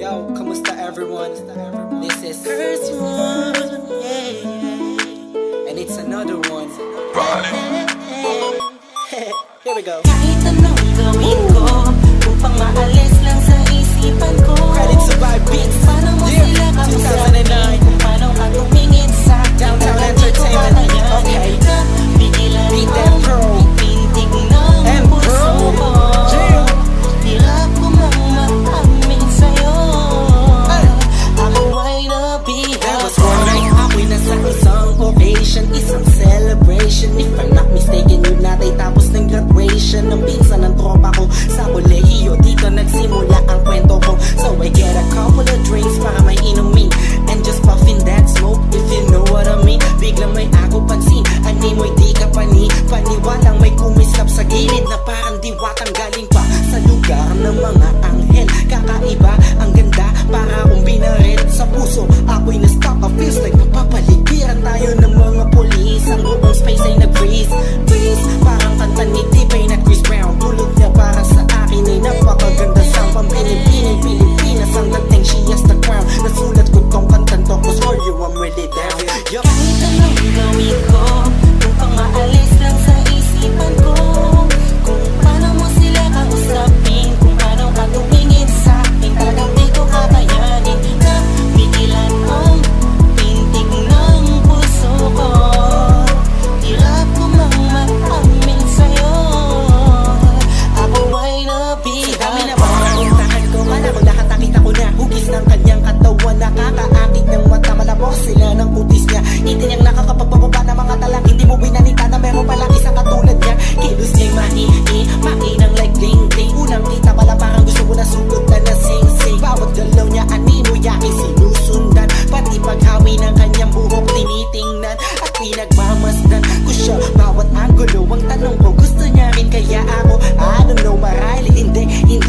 Yo, kamusta everyone? This is first one, yeah. And it's another one. Here we go. Kahit anong gawin ko upang maalis lang sa isipan ko. Credit to Vibe Beats. Paano mo sila kausapin? Kung paano ka tumingin sa Downtown Entertainment. Okay. Pigilan Beat mo that pro. pintig ng puso ko. Hirap ko mang maamin sa'yo. Ako ay nabihag. There was one night ako'y nasa isang occasion, isang celebration. If I'm not mistaken, yun natay tapos ng graduation ng pinsan ng tropa ko sa kolehiyo. Dito nagsimula ang kwento ko. So I get a couple of drinks para may inumin and just puffing that smoke, if you know what I mean. Biglang may ako pansin, animoy di ka paniwalang may kumislap sa gilid na parang diwatang galing pa sa lugar ng mga anghel. Kakaiba, ang ganda, para akong binaril sa puso. Ako'y na-stuck, feels like mapapaligiran tayo ng mga polis. Ang buong space ay nag-freeze, parang kanta ni T-Pain at Chris Brown. Tulog niya para sa akin ay napakaganda sound. Pampiling-piling Pilipinas ang dating, she has the crown. Nasulat ko tong kantan to, cause for you I'm really down. Yup. Kahit anong gawin ko upang maalis lang sa isipan ko. Kung paano mo sila kausapin, kung paano ka tumingin sa akin, talagang di ko kakayanin na pigilan ang pintig ng puso ko. Hirap ko mang maamin sa'yo. Ako ay nabihag. Sa dami na pagkakuntahan ko, kala ko lahat nakita ko na. Hugis ng kanyang katawan, nakakaakit ng mata. Malabos sila ng kutis niya. Itiniyang nakakapagpapaba ng mga talang. Hindi mo binanita na meron palang isang katulad niya. Kilos niya'y mainang like ding-ding. Unang kita pala parang gusto mo na sugod na nasing-sing. Bawat galaw niya animo yaking sinusundan. Pati paghawi ng kanyang buhok tinitingnan at pinagmamasdan ko siya. Bawat angulo ang tanong ko, gusto niya rin kaya ako? I don't know, marahil hindi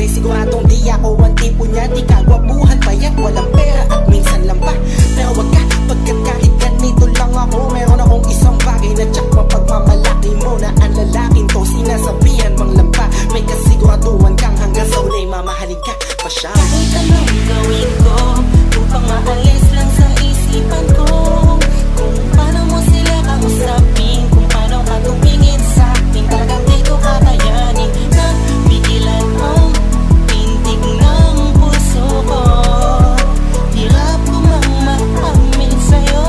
siguradong di ako ang tipo niya. Di kagwapuhan payat, walang pera at minsan lang pa. Pero wag ka, pagkat kahit ganito lang ako, meron akong isang bagay na tsak mapagmamalaki mo na ang lalaking to. Sinasabihan mang lampa, may kasiguraduhan kang hanggang sa ulay mamahalin ka pa siya. Kahit anong gawin ko upang maalis lang sa isipan ko. Kung paano mo sila kausapin, kung paano ka tumingin sa akin, talagang di ko kakayanin na pigilan ang pintig ng puso ko. Hirap ko mang maamin sa'yo.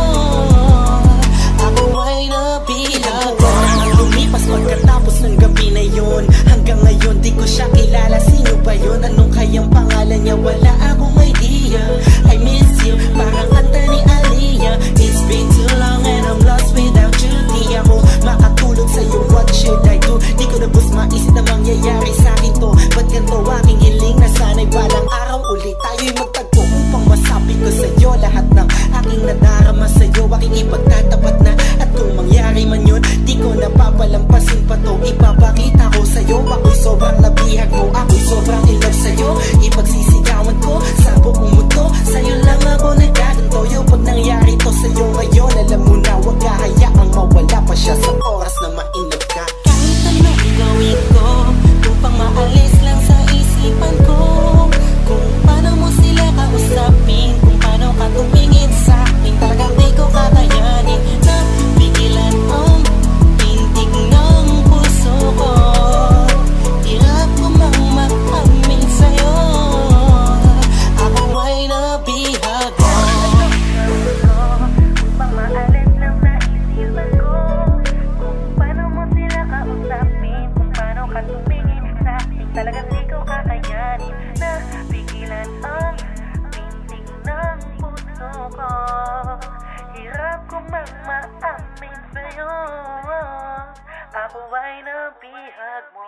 Ako ay nabihag. Ang lumipas pagkatapos ng gabi na yun. Hanggang ngayon di ko siya kilala. Sino ba yun? Anong kayang pangalan niya? Wala akong idea. I miss you, parang kanta ni Aliyah. It's been too long and I'm lost without you. Di ako makatulog sa'yo, what should I do? Di ko na bus maisip na mangyayari sa'kin to. Ba't ganito aking hiling na sana'y balang araw ulit tayo'y magtagpo upang masabi ko sa'yo lahat ng aking nadarama sa'yo. Aking ipagtatapat na at kung mangyari man yun, di ko napapalampasin pa to. Ipapakita ko sa'yo, ako'y sobrang nabihag mo. Ako'y sobrang in love sa'yo. Ipagsisigawan ko sa buong mundo. Sa'yo lang ako nagkaganto. Yo, pag nangyari to sa'yo ngayon, alam mo na wag ka hayaang mawala pa siya sa oras na ma-in-love ka. Kahit anong gawin ko upang maalis lang sa isipan ko. Kung paano mo sila kausapin, kung paano ka tumingin sa akin, talagang di ko kakayanin na pigilan ang pintig ng puso ko. Hirap ko mang maamin sa'yo. Ako ay nabihag. Upang maalis lang sa isipan ko. Kung paano mo sila kausapin, kung paano ka tumingin sa akin, talagang di ko kakayanin na pigilan ang pintig ng puso ko. Hirap ko mang maamin sa'yo. Ako ay nabihag mo.